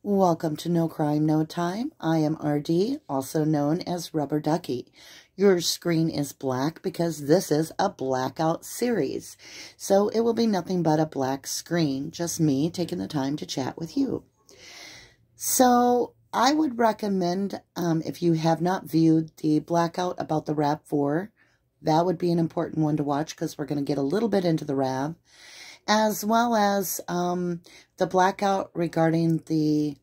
Welcome to No Crime, No Time. I am RD, also known as Rubberducky. Your screen is black because this is a blackout series. So it will be nothing but a black screen, just me taking the time to chat with you. So I would recommend, if you have not viewed the blackout about the RAV4, that would be an important one to watch because we're going to get a little bit into the RAV, as well as the blackout regarding the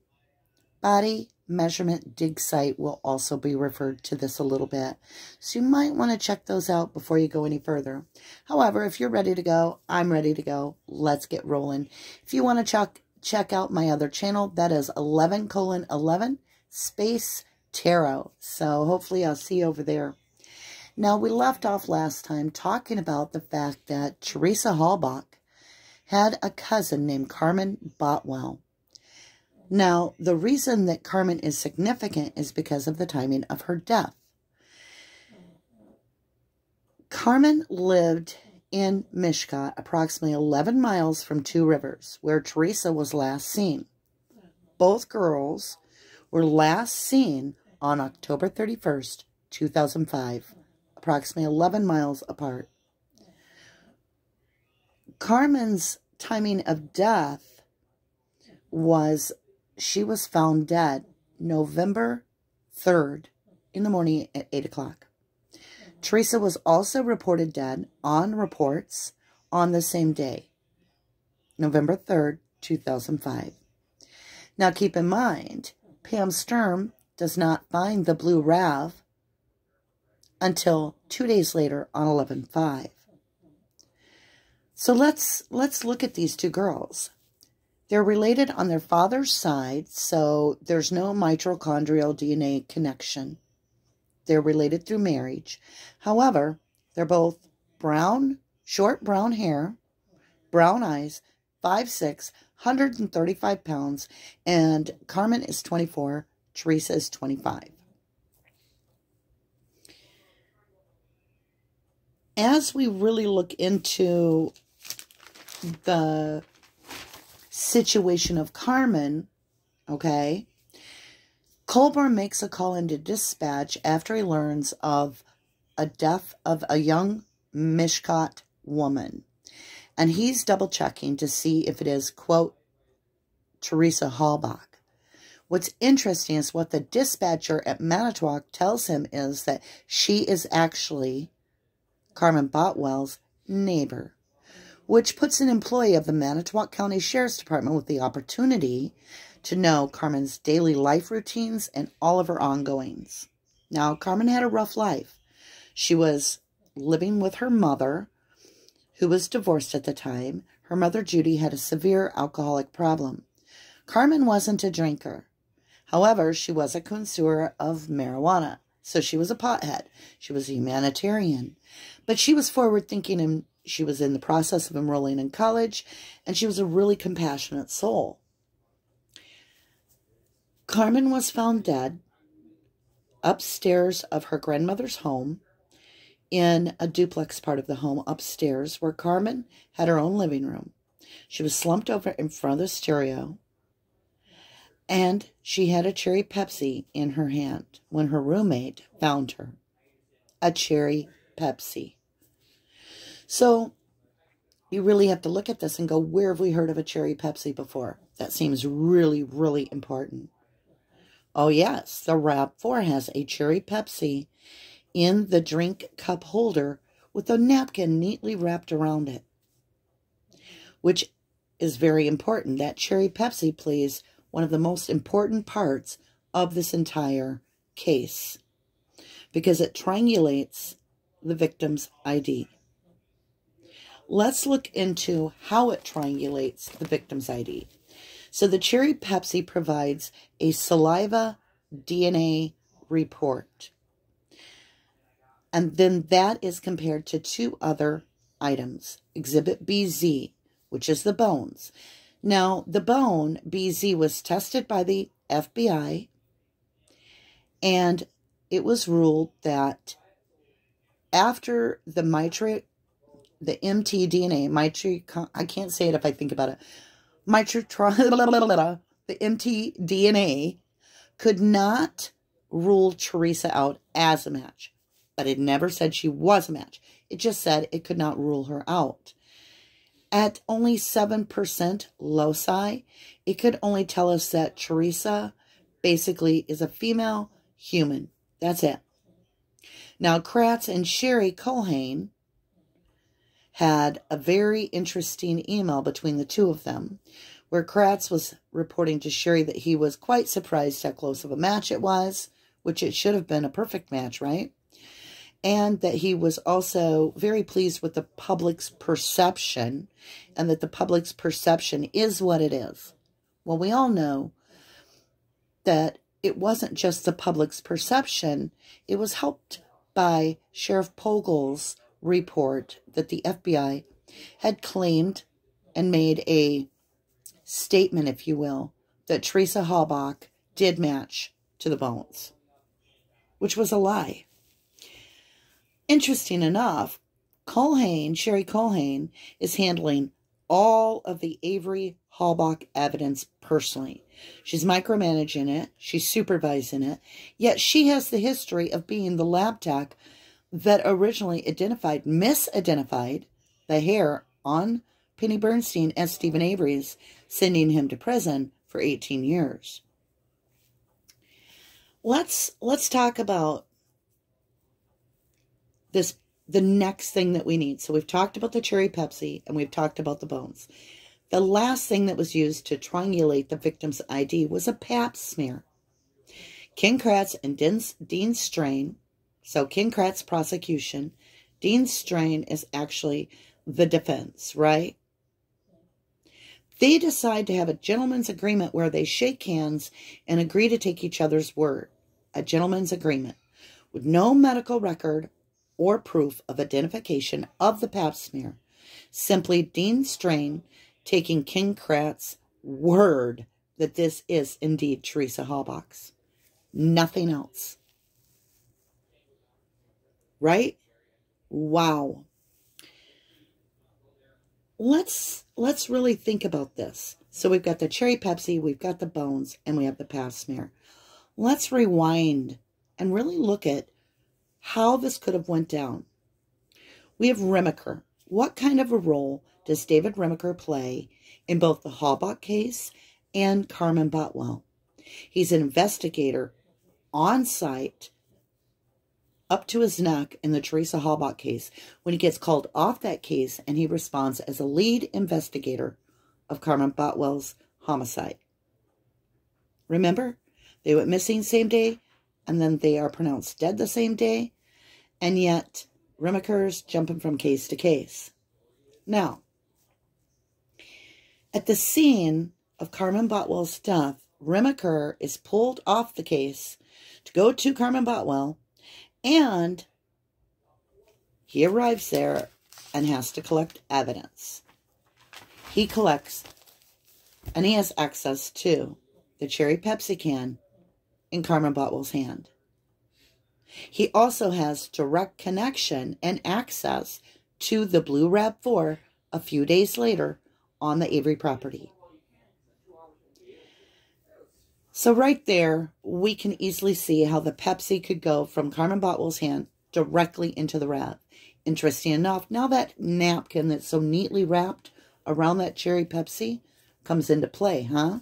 body measurement dig site will also be referred to this a little bit. So you might want to check those out before you go any further. However, if you're ready to go, I'm ready to go. Let's get rolling. If you want to check out my other channel, that is 11:11 Space Tarot. So hopefully I'll see you over there. Now, we left off last time talking about the fact that Teresa Halbach had a cousin named Carmen Boutwell. Now, the reason that Carmen is significant is because of the timing of her death. Carmen lived in Mishka, approximately 11 miles from Two Rivers, where Teresa was last seen. Both girls were last seen on October 31st, 2005, approximately 11 miles apart. Carmen's timing of death was, she was found dead November 3rd in the morning at 8 o'clock. Teresa was also reported dead on reports on the same day, November 3rd, 2005. Now keep in mind, Pam Sturm does not find the blue RAV until 2 days later on 11/5. So let's look at these two girls. They're related on their father's side, so there's no mitochondrial DNA connection. They're related through marriage. However, they're both brown, short brown hair, brown eyes, 5'6", 135 pounds, and Carmen is 24, Teresa is 25. As we really look into the situation of Carmen, okay, Colburn makes a call into dispatch after he learns of a death of a young Mishkat woman. And he's double checking to see if it is, quote, Teresa Halbach. What's interesting is what the dispatcher at Manitowoc tells him is that she is actually Carmen Boutwell's neighbor, which puts an employee of the Manitowoc County Sheriff's Department with the opportunity to know Carmen's daily life routines and all of her ongoings. Now, Carmen had a rough life. She was living with her mother, who was divorced at the time. Her mother, Judy, had a severe alcoholic problem. Carmen wasn't a drinker. However, she was a connoisseur of marijuana, so she was a pothead. She was a humanitarian. But she was forward-thinking, and she was in the process of enrolling in college, and she was a really compassionate soul. Carmen was found dead upstairs of her grandmother's home in a duplex part of the home upstairs where Carmen had her own living room. She was slumped over in front of the stereo, and she had a cherry Pepsi in her hand when her roommate found her. A cherry Pepsi. So you really have to look at this and go, where have we heard of a cherry Pepsi before? That seems really, really important. Oh yes, the RAV4 has a cherry Pepsi in the drink cup holder with a napkin neatly wrapped around it, which is very important. That cherry Pepsi plays one of the most important parts of this entire case because it triangulates the victim's ID. Let's look into how it triangulates the victim's ID. So the cherry Pepsi provides a saliva DNA report. And then that is compared to two other items. Exhibit BZ, which is the bones. Now, the bone, BZ, was tested by the FBI, and it was ruled that after the mtDNA, I can't say it if I think about it, the mtDNA, could not rule Teresa out as a match. But it never said she was a match. It just said it could not rule her out. At only 7% loci, it could only tell us that Teresa basically is a female human. That's it. Now, Kratz and Sherry Culhane had a very interesting email between the two of them, where Kratz was reporting to Sherry that he was quite surprised how close of a match it was, which it should have been a perfect match, right? And that he was also very pleased with the public's perception, and that the public's perception is what it is. Well, we all know that it wasn't just the public's perception. It was helped by Sheriff Pogel's report that the FBI had claimed and made a statement, if you will, that Teresa Halbach did match to the bones, which was a lie. Interesting enough, Sherry Culhane, is handling all of the Avery Halbach evidence personally. She's micromanaging it. She's supervising it. Yet she has the history of being the lab tech that originally misidentified the hair on Penny Bernstein as Stephen Avery's, sending him to prison for 18 years. Let's talk about the next thing that we need. So we've talked about the cherry Pepsi and we've talked about the bones. The last thing that was used to triangulate the victim's ID was a Pap smear. Ken Kratz and Dean Strain, so Ken Kratz prosecution, Dean Strain is actually the defense, right? They decide to have a gentleman's agreement where they shake hands and agree to take each other's word. A gentleman's agreement with no medical record or proof of identification of the Pap smear. Simply Dean Strain taking Ken Kratz's word that this is indeed Teresa Halbach's. Nothing else. Right? Wow. Let's really think about this. So we've got the cherry Pepsi, we've got the bones, and we have the Pap smear. Let's rewind and really look at how this could have went down. We have Remiker. What kind of a role does David Remiker play in both the Halbach case and Carmen Boutwell? He's an investigator on site up to his neck in the Teresa Halbach case when he gets called off that case, and he responds as a lead investigator of Carmen Boutwell's homicide. Remember, they went missing same day, and then they are pronounced dead the same day, and yet Remiker's jumping from case to case. Now, at the scene of Carmen Boutwell's death, Remiker is pulled off the case to go to Carmen Boutwell, and he arrives there and has to collect evidence. He collects, and he has access to the cherry Pepsi can in Carmen Boutwell's hand. He also has direct connection and access to the blue RAV4 a few days later on the Avery property. So right there, we can easily see how the Pepsi could go from Carmen Boutwell's hand directly into the RAV. Interesting enough, now that napkin that's so neatly wrapped around that cherry Pepsi comes into play, huh?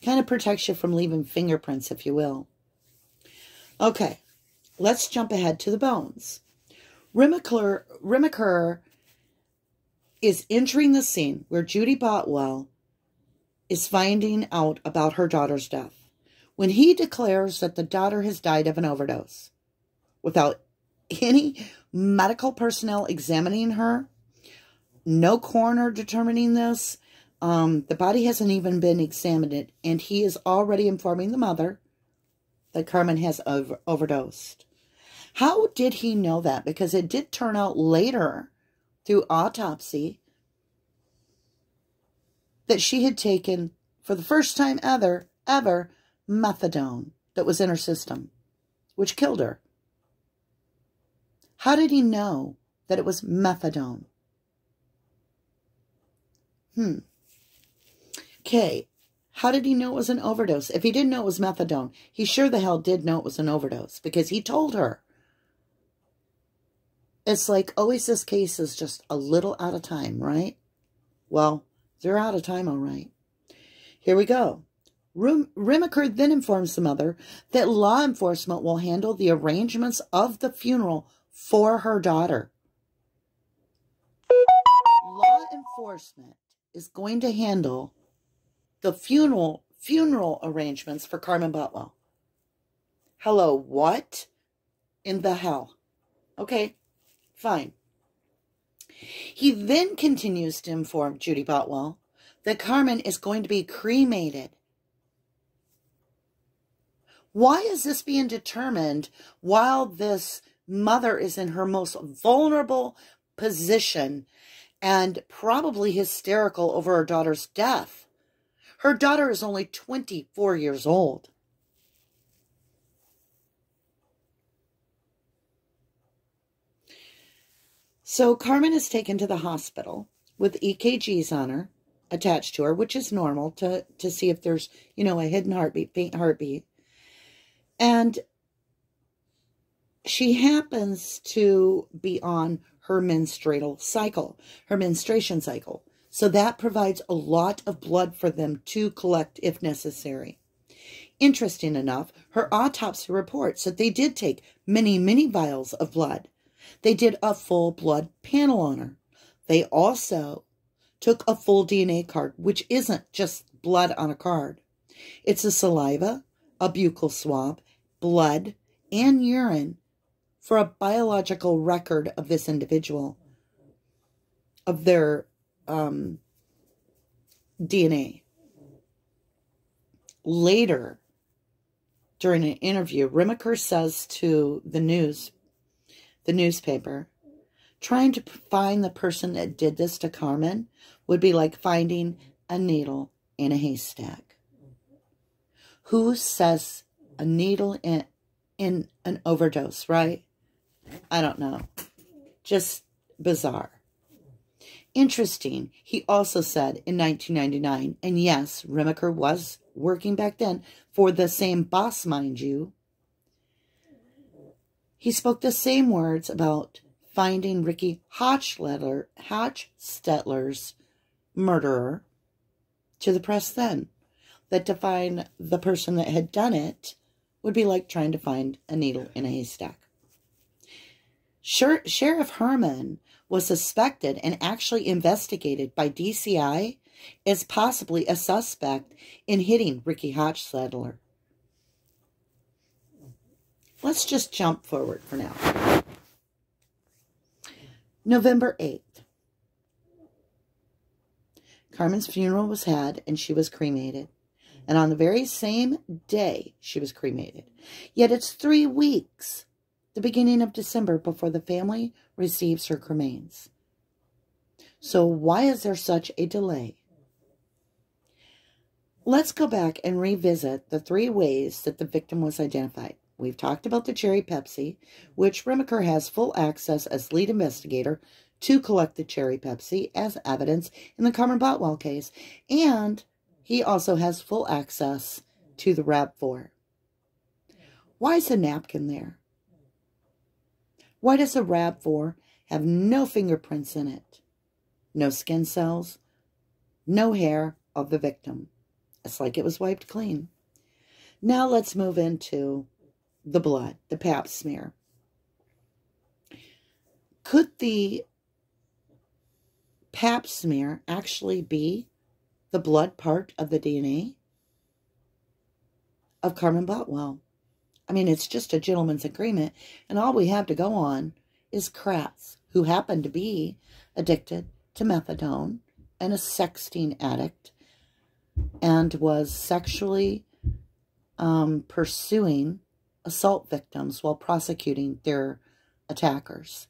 Kind of protects you from leaving fingerprints, if you will. Okay, let's jump ahead to the bones. Remiker is entering the scene where Judy Boutwell is finding out about her daughter's death, when he declares that the daughter has died of an overdose without any medical personnel examining her, no coroner determining this. The body hasn't even been examined, and he is already informing the mother that Carmen has overdosed. How did he know that? Because it did turn out later, through autopsy, that she had taken, for the first time ever, methadone that was in her system, which killed her. How did he know that it was methadone? Okay, How did he know it was an overdose? If he didn't know it was methadone, he sure the hell did know it was an overdose because he told her. It's like always this case is just a little out of time, right? Well, they're out of time, all right. Here we go. Remiker then informs the mother that law enforcement will handle the arrangements of the funeral for her daughter. Law enforcement is going to handle the funeral arrangements for Carmen Boutwell. Hello, what in the hell? Okay, fine. He then continues to inform Judy Boutwell that Carmen is going to be cremated. Why is this being determined while this mother is in her most vulnerable position and probably hysterical over her daughter's death? Her daughter is only 24 years old. So Carmen is taken to the hospital with EKGs on her, attached to her, which is normal to see if there's, you know, a hidden heartbeat, faint heartbeat. And she happens to be on her menstruation cycle. So that provides a lot of blood for them to collect if necessary. Interesting enough, her autopsy reports that they did take many, many vials of blood. They did a full blood panel on her. They also took a full DNA card, which isn't just blood on a card. It's a saliva, a buccal swab, blood, and urine for a biological record of this individual, of their DNA. Later, during an interview, Remiker says to the newspaper, trying to find the person that did this to Carmen would be like finding a needle in a haystack. Who says a needle in an overdose, right? I don't know. Just bizarre. Interesting. He also said in 1999, and yes, Remiker was working back then for the same boss, mind you. He spoke the same words about finding Ricky Hochstetler's murderer to the press then. That to find the person that had done it would be like trying to find a needle in a haystack. Sheriff Herman was suspected and actually investigated by DCI as possibly a suspect in hitting Ricky Hochstetler. Let's just jump forward for now. November 8th. Carmen's funeral was had and she was cremated. And on the very same day, she was cremated. Yet it's 3 weeks, the beginning of December, before the family receives her cremains. So why is there such a delay? Let's go back and revisit the 3 ways that the victim was identified. We've talked about the cherry Pepsi, which Remiker has full access as lead investigator to collect the cherry Pepsi as evidence in the Carmen Boutwell case. And he also has full access to the RAV4. Why is a napkin there? Why does a RAV4 have no fingerprints in it? No skin cells, no hair of the victim. It's like it was wiped clean. Now let's move into the blood, the pap smear. Could the pap smear actually be the blood part of the DNA of Carmen Boutwell? I mean, it's just a gentleman's agreement, and all we have to go on is Kratz, who happened to be addicted to methadone and a sexting addict and was sexually pursuing assault victims while prosecuting their attackers.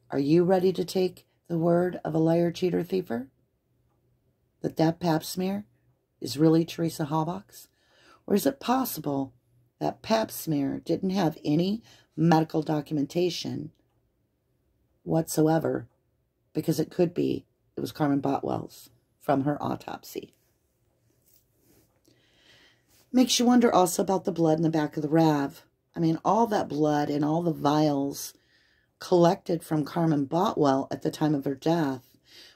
Are you ready to take the word of a liar, cheater, thiefer? That pap smear is really Teresa Halbach's? Or is it possible that pap smear didn't have any medical documentation whatsoever, because it was Carmen Boutwell's? from her autopsy. Makes you wonder also about the blood in the back of the RAV. I mean, all that blood and all the vials collected from Carmen Boutwell at the time of her death,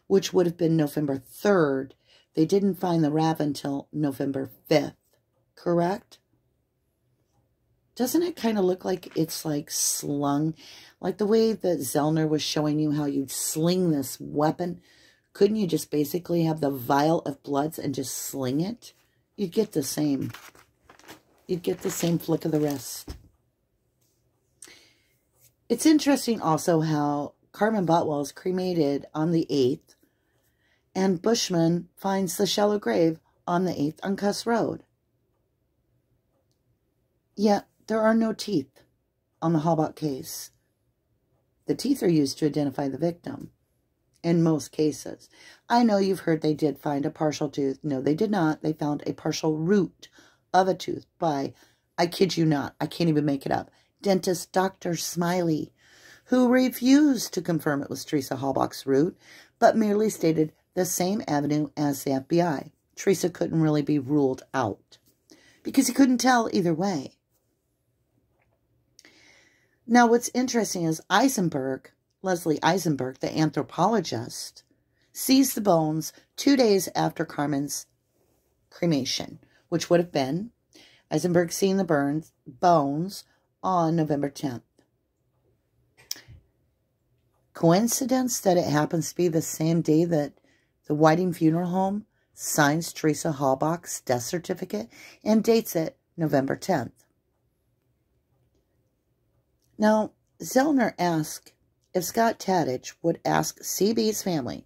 which would have been November 3rd. They didn't find the RAV until November 5th, correct? Doesn't it kind of look like it's like slung? Like the way that Zellner was showing you how you'd sling this weapon. Couldn't you just basically have the vial of bloods and just sling it? You'd get the same. You'd get the same flick of the wrist. It's interesting also how Carmen Boutwell is cremated on the 8th, and Bushman finds the shallow grave on the 8th on Cuss Road. Yet there are no teeth on the Halbach case. The teeth are used to identify the victim in most cases. I know you've heard they did find a partial tooth. No, they did not. They found a partial root of a tooth by, I kid you not, I can't even make it up, dentist Dr. Smiley, who refused to confirm it was Teresa Halbach's root, but merely stated the same avenue as the FBI. Teresa couldn't really be ruled out because he couldn't tell either way. Now, what's interesting is Leslie Eisenberg, the anthropologist, sees the bones 2 days after Carmen's cremation, which would have been Eisenberg seeing the bones on November 10th. Coincidence that it happens to be the same day that the Whiting Funeral Home signs Teresa Halbach's death certificate and dates it November 10th. Now, Zellner asked if Scott Tadich would ask CB's family.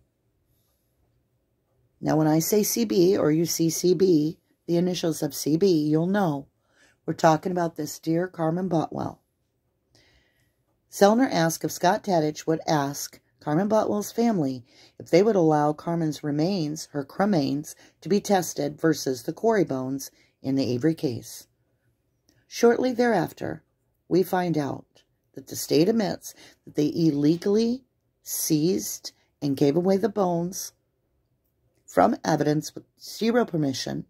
Now, when I say CB, or you see CB, the initials of CB, you'll know we're talking about this dear Carmen Boutwell. Zellner asked if Scott Tadich would ask Carmen Boutwell's family if they would allow Carmen's remains, her cremains, to be tested versus the quarry bones in the Avery case. Shortly thereafter, we find out that the state admits that they illegally seized and gave away the bones from evidence with zero permission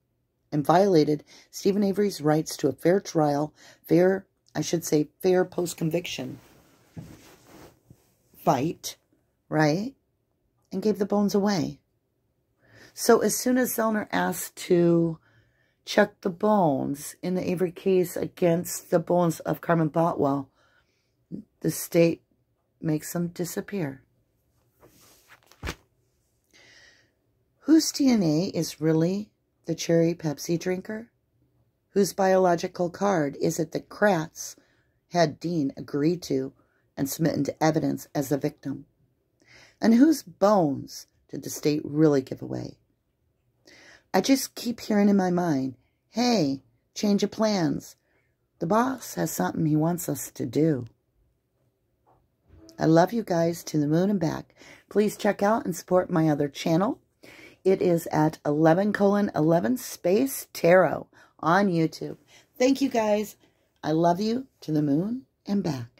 and violated Stephen Avery's rights to a fair trial, fair post-conviction fight, right? And gave the bones away. So as soon as Zellner asked to check the bones in the Avery case against the bones of Carmen Boutwell, the state makes them disappear. Whose DNA is really the cherry Pepsi drinker? Whose biological card is it that Kratz had Dean agree to and submit into evidence as the victim? And whose bones did the state really give away? I just keep hearing in my mind, hey, change of plans. The boss has something he wants us to do. I love you guys to the moon and back. Please check out and support my other channel. It is at 11:11 space tarot on YouTube. Thank you guys. I love you to the moon and back.